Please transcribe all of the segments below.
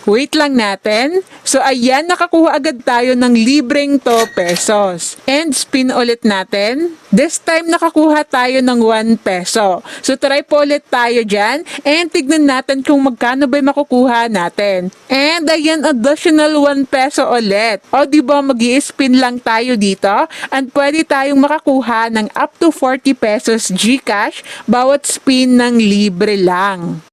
Wait lang natin. So ayan, nakakuha agad tayo ng libreng 2 pesos. And spin ulit natin. This time nakakuha tayo ng 1 peso. So try po ulit tayo dyan. And tignan natin kung magkano ba makukuha natin. And ayan, additional 1 peso ulit. O diba mag-i-spin lang tayo dito. And pwede tayong makakuha ng up to 40 pesos GCash bawat spin ng libre lang.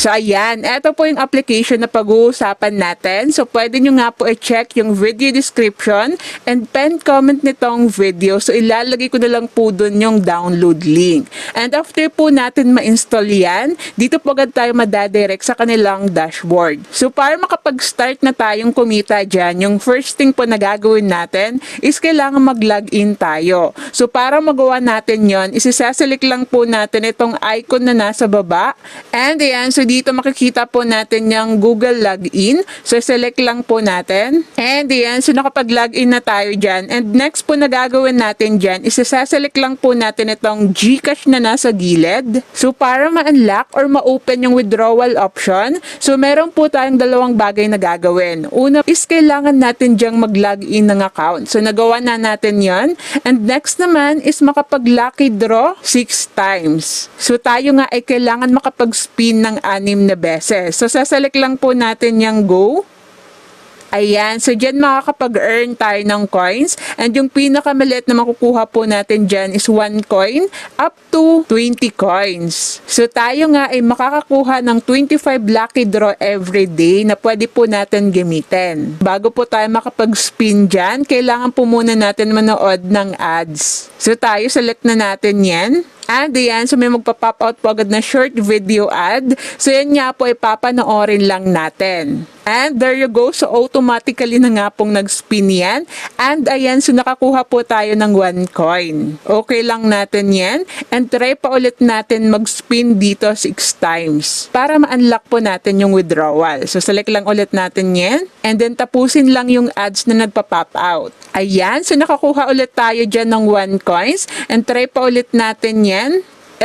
So ayan, ito po yung application na pag-uusapan natin. So pwede nyo nga po i-check yung video description and pinned comment nitong video. So ilalagay ko na lang po dun yung download link. And after po natin ma-install yan, dito po agad tayo madadirect sa kanilang dashboard. So para makapag-start na tayong kumita dyan, yung first thing po na gagawin natin is kailangan mag-login tayo. So para magawa natin yon, isisaselect lang po natin itong icon na nasa baba. And ayan, so dito makikita po natin yung Google Login. So, select lang po natin. And yan, so nakapag-login na tayo dyan. And next po na gagawin natin dyan, isaselect lang po natin itong GCash na nasa gilid. So, para ma-unlock or ma-open yung withdrawal option, so meron po tayong dalawang bagay na gagawin. Una is kailangan natin dyang mag-login ng account. So, nagawa na natin yon. And next naman is makapag-lucky draw 6 times. So, tayo nga ay kailangan makapag-spin ng 6 na beses. So, saselect lang po natin yung go. Ayan. So, dyan makakapag-earn tayo ng coins. And yung pinakamaliit na makukuha po natin dyan is 1 coin up to 20 coins. So, tayo nga ay makakakuha ng 25 lucky draw every day na pwede po natin gamitin. Bago po tayo makapag-spin dyan, kailangan po muna natin manood ng ads. So, tayo select na natin yan. And ayan, so may magpa-pop out po agad na short video ad. So yan nga po, ipapanoorin lang natin. And there you go, so automatically na nga pong nag-spin yan. And ayan, so nakakuha po tayo ng 1 coin. Okay lang natin yan. And try pa ulit natin mag-spin dito 6 times para ma-unlock po natin yung withdrawal. So select lang ulit natin yan. And then tapusin lang yung ads na nagpa-pop out. Ayan, so nakakuha ulit tayo dyan ng 1 coins. And try pa ulit natin yan.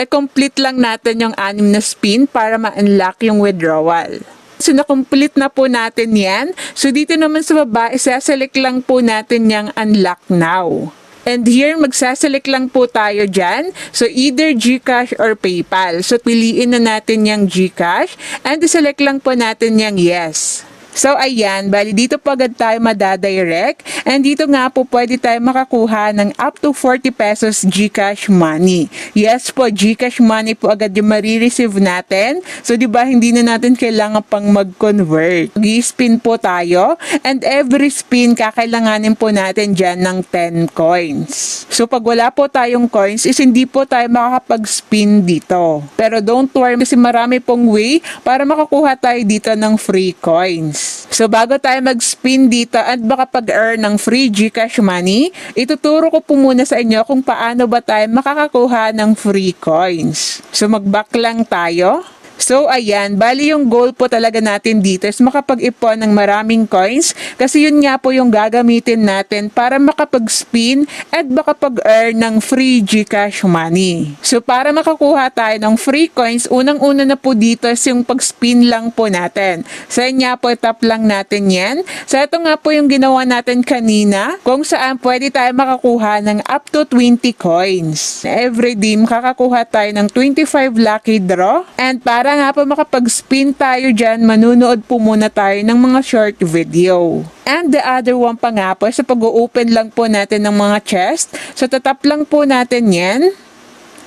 Complete lang natin yung 6 na spin para ma-unlock yung withdrawal. So, na-complete na po natin yan. So, dito naman sa baba, isa-select lang po natin yung unlock now. And here, magsaselect lang po tayo dyan. So, either GCash or PayPal. So, piliin na natin yung GCash. And select lang po natin yung yes. So, ayan, bali dito po agad tayo madadirect. And dito nga po pwede tayo makakuha ng up to 40 pesos GCash money. Yes po, GCash money po agad yung marireceive natin. So, di ba hindi na natin kailangan pang mag-convert. Mag-spin po tayo. And every spin, kakailanganin po natin dyan ng 10 coins. So, pag wala po tayong coins, is hindi po tayo makakapag-spin dito. Pero don't worry, kasi marami pong way para makakuha tayo dito ng free coins. So, bago tayo mag-spin dito at makapag-earn ng free GCash money, ituturo ko po muna sa inyo kung paano ba tayo makakakuha ng free coins. So, mag-back lang tayo. So, ayan, bali yung goal po talaga natin dito is makapag-ipon ng maraming coins kasi yun nga po yung gagamitin natin para makapag-spin at makapag-earn ng free GCash money. So, para makakuha tayo ng free coins, unang-una na po dito is yung pag-spin lang po natin. So, yun nga po, tap lang natin yan. So, ito nga po yung ginawa natin kanina kung saan pwede tayo makakuha ng up to 20 coins. Every day, makakakuha tayo ng 25 lucky draw and para nga po makapag-spin tayo dyan, manunood po muna tayo ng mga short video. And the other one pa nga po, sa pag-open lang po natin ng mga chest. So, tatap lang po natin yan.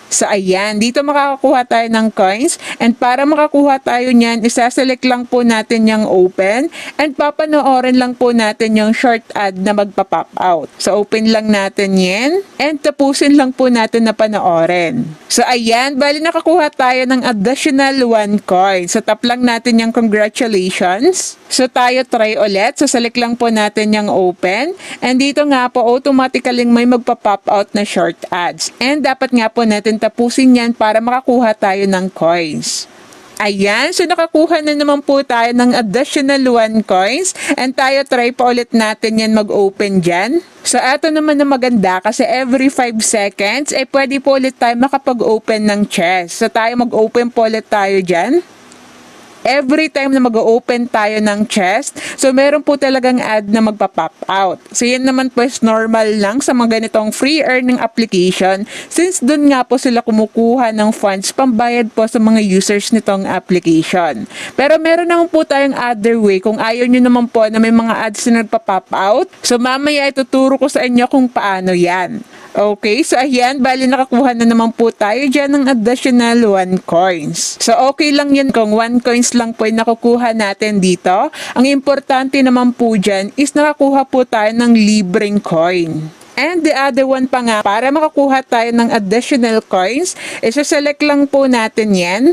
So, ayan. Dito makakakuha tayo ng coins. And para makakuha tayo niyan, isaselect lang po natin yung open. And papanoorin lang po natin yung short ad na magpa-pop out. So, open lang natin yan. And tapusin lang po natin na panoorin. So, ayan. Bali, nakakuha tayo ng additional 1 coin. So, tap lang natin yung congratulations. So, tayo try ulit. So, select lang po natin yung open. And dito nga po, automatically may magpa-pop out na short ads. And dapat nga po natin tapusin yan para makakuha tayo ng coins. Ayan, so nakakuha na naman po tayo ng additional 1 coins and tayo try pa ulit natin yan mag-open dyan. So eto naman na maganda kasi every 5 seconds ay pwede po ulit tayo makapag-open ng chest. So tayo mag-open po ulit tayo dyan. every time na mag-open tayo ng chest, so meron po talagang ad na magpa-pop out. So yan naman po is normal lang sa mga ganitong free earning application since dun nga po sila kumukuha ng funds pambayad po sa mga users nitong application. Pero meron naman po tayong other way kung ayaw nyo naman po na may mga ads na nagpa-pop out. So mamaya ituturo ko sa inyo kung paano yan. Okay, so ayan, bali nakakuha na naman po tayo dyan ng additional 1 coins. So okay lang yan kung 1 coins lang po yung nakukuha natin dito. Ang importante naman po dyan is nakakuha po tayo ng libreng coin. And the other one pa nga, para makakuha tayo ng additional coins, isa-select lang po natin yan.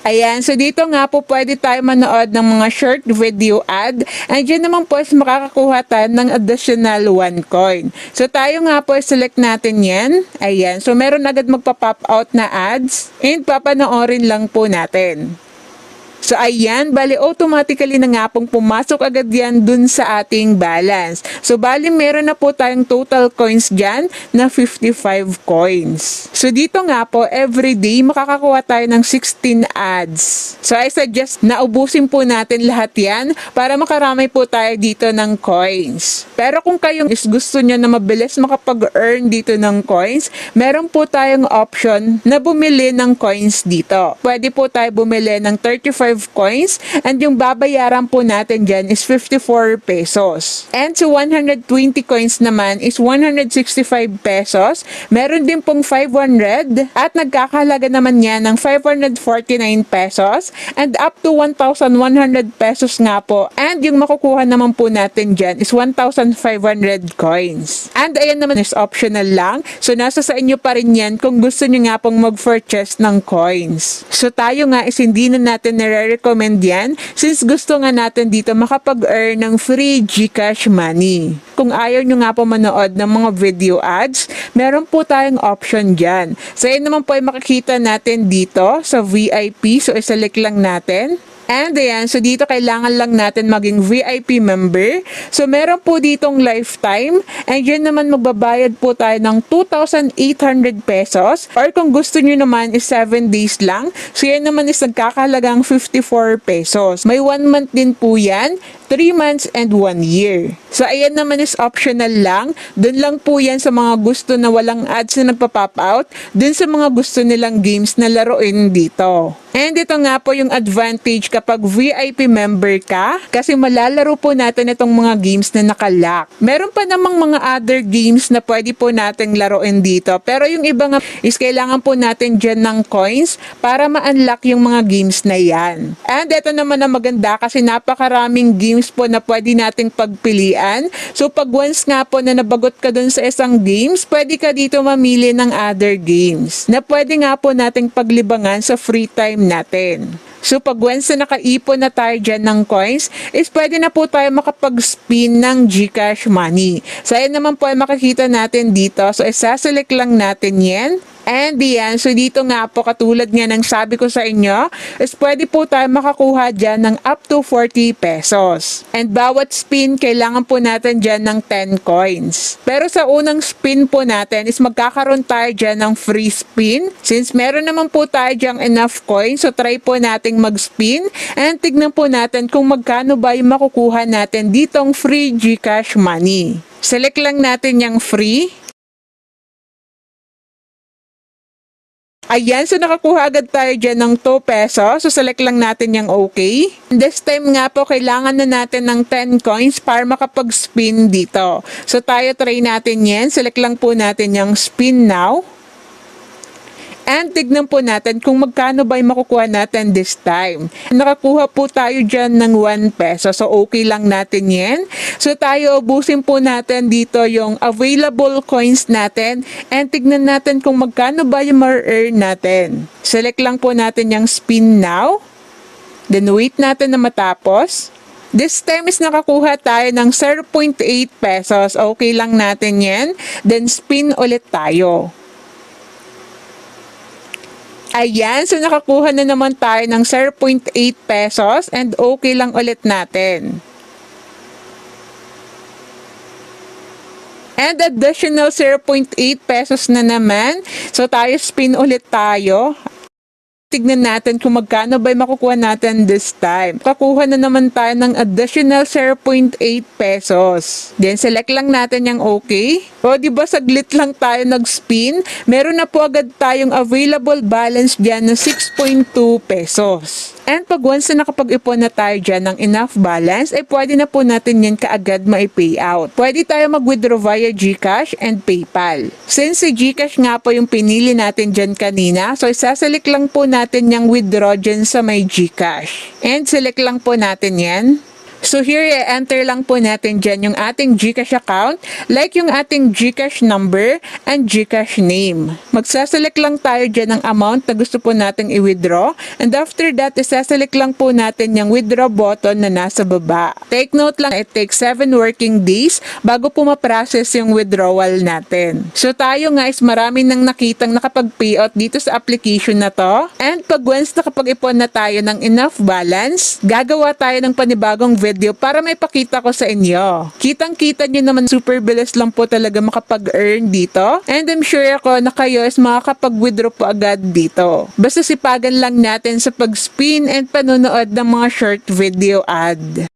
Ayan, so dito nga po pwede tayo manood ng mga short video ad. And dyan naman po is makakakuha tayo ng additional 1 coin. So tayo nga po select natin yan. Ayan, so meron agad magpa-pop out na ads. And papanoorin lang po natin. So ayan, bali automatically na nga pong pumasok agad yan dun sa ating balance. So bali meron na po tayong total coins dyan na 55 coins. So dito nga po, everyday makakakuha tayo ng 16 ads. So I suggest na ubusin po natin lahat yan para makarami po tayo dito ng coins. Pero kung kayong is gusto nyo na mabilis makapag-earn dito ng coins, meron po tayong option na bumili ng coins dito. Pwede po tayo bumili ng 35 coins and yung babayaran po natin dyan is 54 pesos. And so 120 coins naman is 165 pesos. Meron din pong 500 at nagkakahalaga naman yan ng 549 pesos and up to 1,100 pesos nga po. And yung makukuha naman po natin dyan is 1,500 coins. And ayan naman is optional lang. So nasa sa inyo pa rin yan kung gusto nyo nga pong mag-purchase ng coins. So tayo nga is hindi na natin recommend yan since gusto nga natin dito makapag-earn ng free GCash money. Kung ayaw nyo nga po manood ng mga video ads, meron po tayong option dyan. So yun naman po ay makikita natin dito sa VIP. So iselect lang natin. And ayan, so dito kailangan lang natin maging VIP member. So meron po ditong lifetime. And yun naman magbabayad po tayo ng 2,800 pesos. Or kung gusto nyo naman is 7 days lang. So yan naman is nagkakahalagang 54 pesos. May 1 month din po yan. 3 months and 1 year. So ayan naman is optional lang. Doon lang po yan sa mga gusto na walang ads na nagpa-pop out. Doon sa mga gusto nilang games na laruin dito. And ito nga po yung advantage kapag VIP member ka kasi malalaro po natin itong mga games na nakalock. Meron pa namang mga other games na pwede po nating laruin dito. Pero yung iba nga is kailangan po natin dyan ng coins para ma-unlock yung mga games na yan. And ito naman ang maganda kasi napakaraming games po na pwede nating pagpilian. So pag once nga po na nabagot ka dun sa isang games, pwede ka dito mamili ng other games na pwede nga po nating paglibangan sa free time natin. So pag once na nakaipon na tayo dyan ng coins, is pwede na po tayo makapag-spin ng GCash money. So ayan naman po ay makikita natin dito. So isaselect lang natin yan. And yan, so dito nga po katulad nga ng sabi ko sa inyo, is pwede po tayo makakuha dyan ng up to 40 pesos. And bawat spin, kailangan po natin dyan ng 10 coins. Pero sa unang spin po natin is magkakaroon tayo dyan ng free spin. Since meron naman po tayo dyan enough coins, so try po nating mag-spin. And tignan po natin kung magkano ba yung makukuha natin ditong free GCash money. Select lang natin yung free. Ayan, so nakakuha agad tayo dyan ng 2 pesos. So select lang natin yung okay. This time nga po, kailangan na natin ng 10 coins para makapag-spin dito. So tayo try natin yan. Select lang po natin yung spin now. And tignan po natin kung magkano ba yung makukuha natin this time. Nakakuha po tayo dyan ng 1 peso. So okay lang natin yan. So tayo ubusin po natin dito yung available coins natin. And tignan natin kung magkano ba yung ma-earn natin. Select lang po natin yung spin now. Then wait natin na matapos. This time is nakakuha tayo ng 0.8 pesos. Okay lang natin yan. Then spin ulit tayo. Ayan, so nakakuha na naman tayo ng 0.8 pesos and okay lang ulit natin. And additional 0.8 pesos na naman. So tayo spin ulit tayo. Tignan natin kung magkano ba yung makukuha natin this time. Kakuha na naman tayo ng additional 0.8 pesos. Then select lang natin yung okay. O diba saglit lang tayo nag-spin, meron na po agad tayong available balance dyan ng 6.2 pesos. And pag once na nakapag-ipon na tayo dyan ng enough balance, ay pwede na po natin yan kaagad mai-payout. Pwede tayo mag-withdraw via GCash and PayPal. Since si GCash nga po yung pinili natin dyan kanina, so isaselect lang po natin yung withdraw dyan sa may GCash. And select lang po natin yan. So here, i-enter lang po natin dyan yung ating GCash account, like yung ating GCash number and GCash name. Magsaselect lang tayo dyan ng amount na gusto po nating i-withdraw. And after that, isaselect lang po natin yung withdraw button na nasa baba. Take note lang, it takes 7 working days bago po ma-process yung withdrawal natin. So tayo nga is marami nang nakitang nakapag-payout dito sa application na to. And pag once nakapag-ipon na tayo ng enough balance, gagawa tayo ng panibagong video para may pakita ko sa inyo. Kitang-kita nyo naman super bilis lang po talaga makapag-earn dito. And I'm sure ako na kayo is makakapag-withdraw po agad dito. Basta sipagan lang natin sa pag-spin and panonood ng mga short video ad.